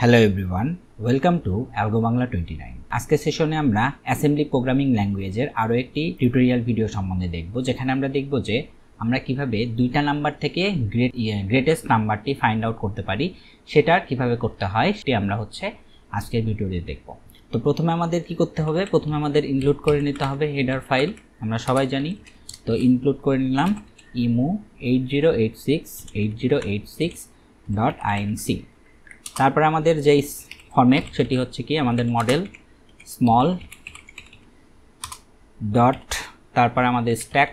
Hello everyone, welcome to algo Bangla 29। আজকের সেশনে আমরা অ্যাসেম্বলি প্রোগ্রামিং ল্যাঙ্গুয়েজের আরও একটি টিউটোরিয়াল ভিডিও সম্বন্ধে দেখব, যেখানে আমরা দেখব যে আমরা কিভাবে দুইটা নাম্বার থেকে গ্রেটেস্ট নাম্বারটি ফাইন্ড আউট করতে পারি, সেটা কিভাবে করতে হয় সেটি আমরা আজকের ভিডিওতে দেখব। তো প্রথমে আমাদের কি করতে হবে, প্রথমে আমাদের ইনক্লুড করে নিতে হবে হেডার ফাইল, আমরা সবাই জানি। তো ইনক্লুড করে নিলাম ইমু 8086 তারপরে আমাদের যেই ফরম্যাট সেটি হচ্ছে কি আমাদের মডেল স্মল ডট, তারপর আমাদের স্ট্যাক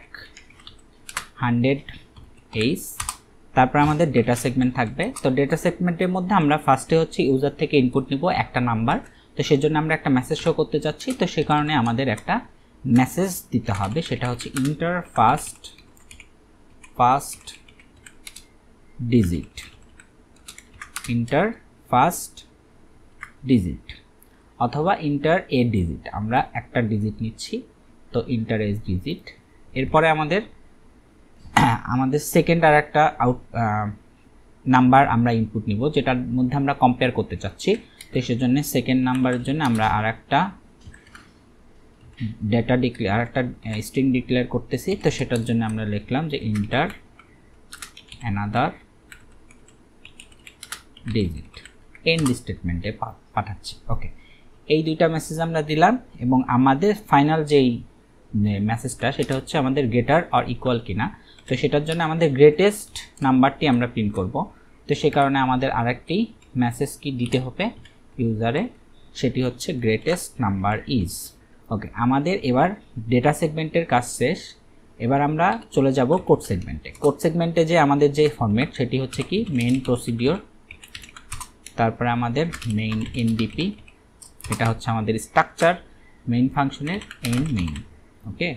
100h, তারপর আমাদের ডেটা সেগমেন্ট থাকবে। তো ডেটা সেগমেন্টের মধ্যে আমরা ফার্স্টে ইউজার থেকে ইনপুট নিব একটা নাম্বার। তো সেজন্য আমরা একটা মেসেজ শো করতে যাচ্ছি, তো সে কারণে আমাদের একটা মেসেজ দিতে হবে, সেটা হচ্ছে ইন্টার ফার্স্ট ডিজিট অথবা ইন্টার এ ডিজিট, আমরা একটা ডিজিট নিচ্ছি, তো ইন্টার এ ডিজিট। এরপরে আমাদের সেকেন্ড আর একটা নাম্বার আমরা ইনপুট নিব, যেটার মধ্যে আমরা কম্পেয়ার করতে চাচ্ছি। তো সেজন্য সেকেন্ড নাম্বারের জন্য আমরা আর একটা স্ট্রিং ডিক্লেয়ার করতেছি। তো সেটার জন্য আমরা লিখলাম যে ইন্টার অ্যানাদার ডিজিট, এন্ড স্টেটমেন্টে পাঠাচ্ছি। ওকে, এই দুইটা মেসেজ আমরা দিলাম এবং আমাদের ফাইনাল যেই মেসেজটা সেটা হচ্ছে আমাদের গ্রেটার অর ইকুয়াল কিনা। তো সেটার জন্য আমাদের গ্রেটেস্ট নাম্বারটি আমরা প্রিন্ট করব। তো সে কারণে আমাদের আরেকটি মেসেজ কি দিতে হবে ইউজারে, সেটি হচ্ছে গ্রেটেস্ট নাম্বার ইজ। ওকে, আমাদের এবার ডেটা সেগমেন্টের কাজ শেষ। এবার আমরা চলে যাব কোড সেগমেন্টে। কোড সেগমেন্টে যে আমাদের যে ফরম্যাট সেটি হচ্ছে কি মেইন প্রসিডিওর, তারপরে আমাদের মেইন এনডিপি, এটা হচ্ছে আমাদের স্ট্রাকচার মেইন ফাংশনের মেইন। ওকে,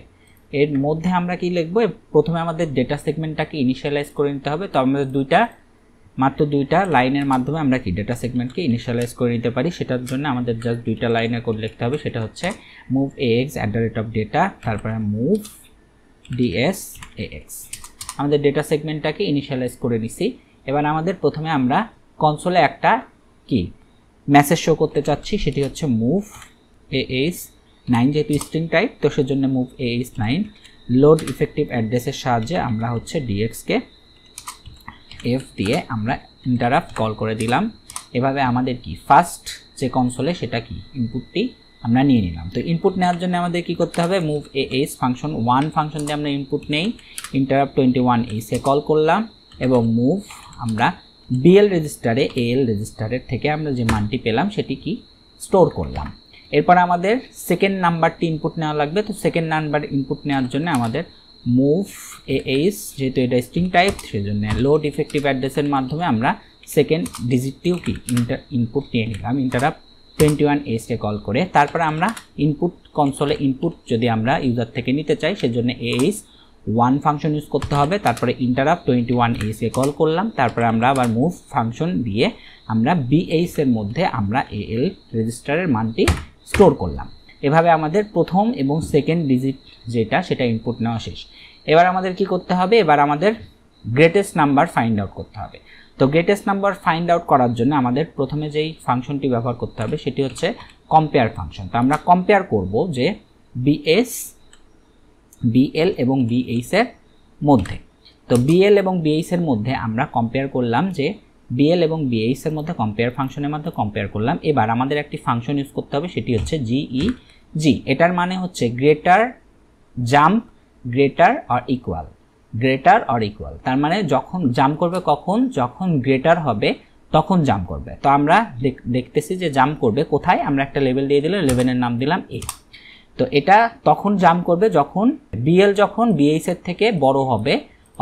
এর মধ্যে আমরা কি লিখব, প্রথমে আমাদের ডেটা সেগমেন্টটাকে ইনিশিয়ালাইজ করে নিতে হবে। তো আমাদের মাত্র দুইটা লাইনের মাধ্যমে আমরা কি ডেটা সেগমেন্টকে ইনিশিয়ালাইজ করে নিতে পারি। সেটার জন্য আমাদের জাস্ট দুইটা লাইনের কোড লিখতে হবে, সেটা হচ্ছে মুভ ax @data, তারপরে মুভ ds_ax। আমাদের ডেটা সেগমেন্টটাকে ইনিশিয়ালাইজ করে নিছি। এবার আমাদের প্রথমে আমরা কনসোলে একটা কি মেসেজ শো করতে চাচ্ছি, সেটি হচ্ছে মুভ ah9, যেহেতু স্ট্রিং টাইপ তো সেজন্য মুভ ah9 লোড ইফেক্টিভ অ্যাড্রেসের সাহায্যে আমরা dx কে f দিয়ে আমরা ইন্টারাপ্ট কল করে দিলাম। এভাবে আমাদের কি ফার্স্ট যে কনসোলে সেটা কি ইনপুটটি আমরা নিয়ে নিলাম। তো ইনপুট নেওয়ার জন্য আমাদের কি করতে হবে, মুভ ah ফাংশন 1 ফাংশন দিয়ে আমরা ইনপুট নেই, ইন্টারাপ্ট 21h এ কল করলাম এবং মুভ আমরা বিএল রেজিস্টারে এএল রেজিস্টারের থেকে আমরা যে মানটি পেলাম সেটি কি স্টোর করলাম। এরপর আমাদের সেকেন্ড নাম্বারটি ইনপুট নেওয়া লাগবে। তো সেকেন্ড নাম্বার ইনপুট নেওয়ার জন্য আমাদের মুভ ah, যেহেতু এটা স্ট্রিং টাইপ সেজন্য লোড ইফেক্টিভ অ্যাড্রেসের মাধ্যমে আমরা সেকেন্ড ডিজিটটিও কি ইনপুট নিয়ে নিলাম, ইন্টারাপ্ট 21h কে কল করে। তারপরে আমরা ইনপুট কনসোলে ইনপুট যদি আমরা ইউজার থেকে নিতে চাই সেজন্য ah1 ফাংশন ইউজ করতে হবে, তারপরে ইন্টারাপ্ট 21h কে কল করলাম, তারপরে আমরা আবার মুভ ফাংশন দিয়ে আমরা bh এর মধ্যে আমরা al রেজিস্টারের মানটি স্টোর করলাম। এভাবে আমাদের প্রথম এবং সেকেন্ড ডিজিট যেটা সেটা ইনপুট নেওয়া শেষ। এবার আমাদের কি করতে হবে, এবার আমাদের গ্রেটেস্ট নাম্বার ফাইন্ড আউট করতে হবে। তো গ্রেটেস্ট নাম্বার ফাইন্ড আউট করার জন্য আমাদের প্রথমে যেই ফাংশনটি ব্যবহার করতে হবে সেটি হচ্ছে কম্পেয়ার ফাংশন। তো আমরা কম্পেয়ার করব যে বিএল এবং বিএইচ এর মধ্যে। তো বিএল এবং বিএইচ এর মধ্যে আমরা কম্পেয়ার করলাম, যে বিএল এবং বিএইচ এর মধ্যে কম্পেয়ার ফাংশনের মধ্যে কম্পেয়ার করলাম। এবার আমাদের একটি ফাংশন ইউজ করতে হবে, সেটি হচ্ছে জিইজি। এটার মানে হচ্ছে greater jump greater or equal, তার মানে যখন জাম্প করবে কখন, যখন গ্রেটার হবে তখন জাম্প করবে। তো আমরা দেখতেছি যে জাম্প করবে কোথায়, আমরা একটা লেভেল দিয়ে দিলাম, লেভেলের নাম দিলাম এ। তো এটা তখন জাম্প করবে যখন বিএল যখন বিএইচ এর থেকে বড় হবে,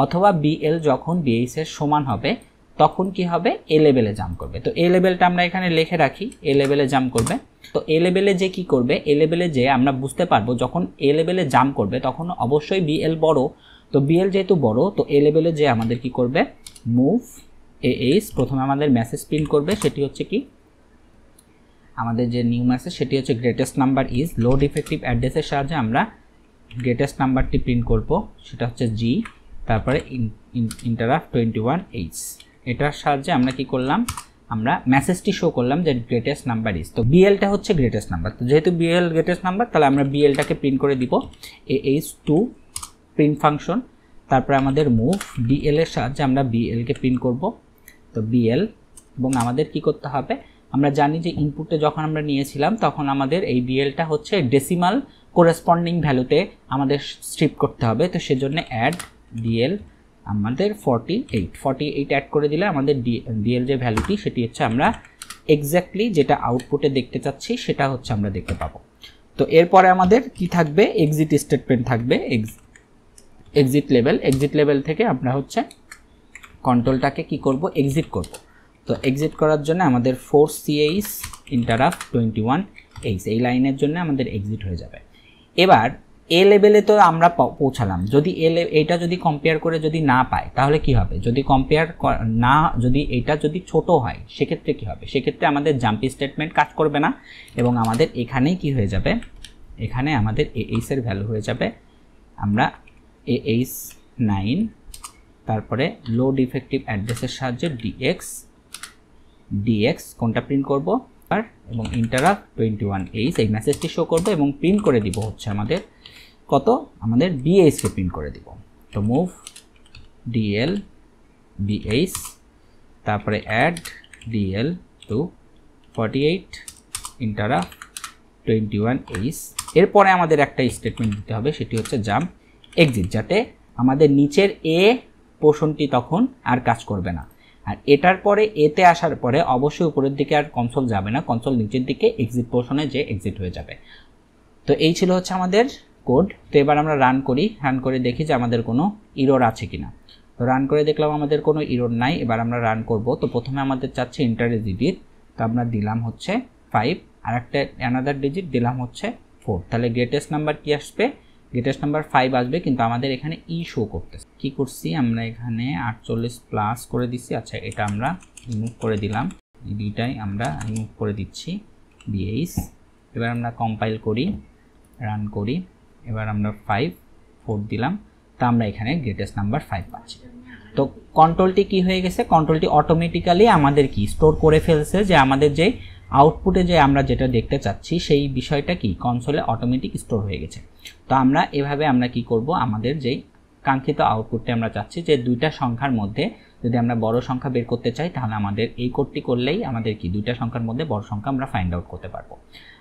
অথবা বিএল যখন বিএইচ এর সমান হবে, তখন কি হবে এ লেভেলে জাম্প করবে। তো এ লেভেলটা আমরা এখানে লিখে রাখি, এ লেভেলে জাম্প করবে। তো এ লেভেলে যে কি করবে, এ লেভেলে যে আমরা বুঝতে পারবো যখন এ লেভেলে জাম্প করবে তখন অবশ্যই বিএল বড়। তো বিএল যেহেতু বড়, তো এ লেভেলে যে আমাদের কি করবে, মুভ ah, প্রথমে আমাদের মেসেজ প্রিন্ট করবে, সেটি হচ্ছে কি আমাদের যে নিউ মেসেজ সেটি হচ্ছে greatest number is. Load effective অ্যাড্রেসের সাহায্যে আমরা গ্রেটেস্ট নাম্বারটি প্রিন্ট করব, সেটা হচ্ছে জি, তারপরে ইন্টারাপ্ট 21h। এটার সাহায্যে আমরা কি করলাম, আমরা মেসেজটি শো করলাম যে গ্রেটেস্ট নাম্বার ইজ, তো বিএলটা হচ্ছে গ্রেটেস্ট নাম্বার, তো যেহেতু বিএল গ্রেটেস্ট নাম্বার তাহলে আমরা বিএলটাকে প্রিন্ট করে দিব AH2 প্রিন্ট ফাংশন, তারপরে আমাদের মুভ ডিএল এর সাহায্যে আমরা বিএলকে প্রিন্ট করব। তো বিএল এবং আমাদের কি করতে হবে, আমরা জানি যে ইনপুটে যখন আমরা নিয়েছিলাম তখন আমাদের এই বিএলটা হচ্ছে ডেসিমাল কোরেসপন্ডিং ভ্যালুতে আমাদের স্ট্রিপ করতে হবে, তো সেজন্য অ্যাড ডিএল আমাদের 48 অ্যাড করে দিলে আমাদের ডিএল যে ভ্যালুটি সেটি হচ্ছে আমরা এক্স্যাক্টলি যেটা আউটপুটে দেখতে চাচ্ছি সেটা হচ্ছে আমরা দেখতে পাবো। তো এরপরে আমাদের কি থাকবে, এক্সিট স্টেটমেন্ট থাকবে, এক্সিট লেভেল থেকে আমরা হচ্ছে কন্ট্রোলটাকে কি করব, এক্সিট করব। তো এক্সিট করার জন্য আমাদের force ইন্টারাপ্ট 21H এই লাইনের জন্য আমাদের এক্সিট হয়ে যাবে। এবার এ লেভেলে তো আমরা পৌঁছালাম, যদি এইটা যদি কম্পেয়ার করে যদি না পায় তাহলে কি হবে, যদি কম্পেয়ার না, যদি এটা যদি ছোট হয় সেক্ষেত্রে কি হবে, সেক্ষেত্রে আমাদের জাম্পি স্টেটমেন্ট কাজ করবে না এবং আমাদের এখানেই কি হয়ে যাবে, এখানে আমাদের AH এর ভ্যালু হয়ে যাবে, আমরা AH9 তারপরে লো ডিফেক্টিভ অ্যাড্রেসের সাহায্যে DX কোনটা প্রিন্ট করব এবং ইন্টারাপ্ট 21H এই মেসেজটি শো করবে এবং প্রিন্ট করে দিব হচ্ছে আমাদের কত, আমাদের BH কে প্রিন্ট করে দিব। তো মুভ DL BH তারপরে add DL to 48 interrupt 21H। এরপরে আমাদের একটা স্টেটমেন্ট দিতে হবে, সেটি হচ্ছে জাম্প এক্সিট, যাতে আমাদের নিচের এ পোর্শনটি তখন আর কাজ করবে না, আর এটার পরে এতে আসার পরে অবশ্যই উপরের দিকে আর কনসোল যাবে না, কনসোল নিচের দিকে এক্সিট পোর্শনে যে এক্সিট হয়ে যাবে। তো এই ছিল হচ্ছে আমাদের কোড। তো এবার আমরা রান করে দেখি যে আমাদের কোনো ইরর আছে কিনা। তো রান করে দেখলাম আমাদের কোনো ইরর নাই। এবার আমরা রান করব। তো প্রথমে আমাদের চাচ্ছে এন্টার এ ডিজিট, তো আমরা দিলাম হচ্ছে 5, আর একটা অ্যানাদার ডিজিট দিলাম হচ্ছে 4। তাহলে গ্রেটেস্ট নাম্বার কি আসবে, গ্রেটেস্ট নাম্বার 5 আসবে, কিন্তু আমাদের এখানে ই শো করতেছে। কি করছি আমরা এখানে 48 প্লাস করে দিচ্ছি। আচ্ছা, এটা আমরা রিমুভ করে দিলাম, এই দুইটাই আমরা রিমুভ করে দিচ্ছি BH। এবার আমরা কম্পাইল করি, রান করি, এবার আমরা 4 দিলাম, তো আমরা এখানে গ্রেটেস্ট নাম্বার 5 পাচ্ছি। তো কন্ট্রোলটি কি হয়ে গেছে, কন্ট্রোলটি অটোমেটিক্যালি আমাদের কি স্টোর করে ফেলছে যে আমাদের যে আউটপুটে যে আমরা যেটা দেখতে চাচ্ছি সেই বিষয়টা কি কনসোলে অটোমেটিক স্টোর হয়ে গেছে। তো আমরা এভাবে আমরা কি করব, আমাদের যেই কাঙ্ক্ষিত আউটপুটটা আমরা চাচ্ছি যে দুইটা সংখ্যার মধ্যে যদি আমরা বড় সংখ্যা বের করতে চাই তাহলে আমাদের এই কোডটি করলেই আমাদের কি দুইটা সংখ্যার মধ্যে বড় সংখ্যা আমরা ফাইন্ড আউট করতে পারবো।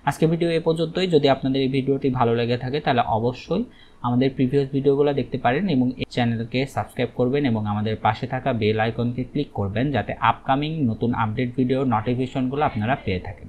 আজকে ভিডিও এ পর্যন্তই। যদি আপনাদের এই ভিডিওটি ভালো লেগে থাকে তাহলে অবশ্যই আমাদের প্রিভিয়াস ভিডিওগুলো দেখতে পারেন এবং এই চ্যানেলকে সাবস্ক্রাইব করবেন এবং আমাদের পাশে থাকা বেল আইকনকে ক্লিক করবেন যাতে আপকামিং নতুন আপডেট ভিডিও নোটিফিকেশনগুলো আপনারা পেয়ে থাকেন।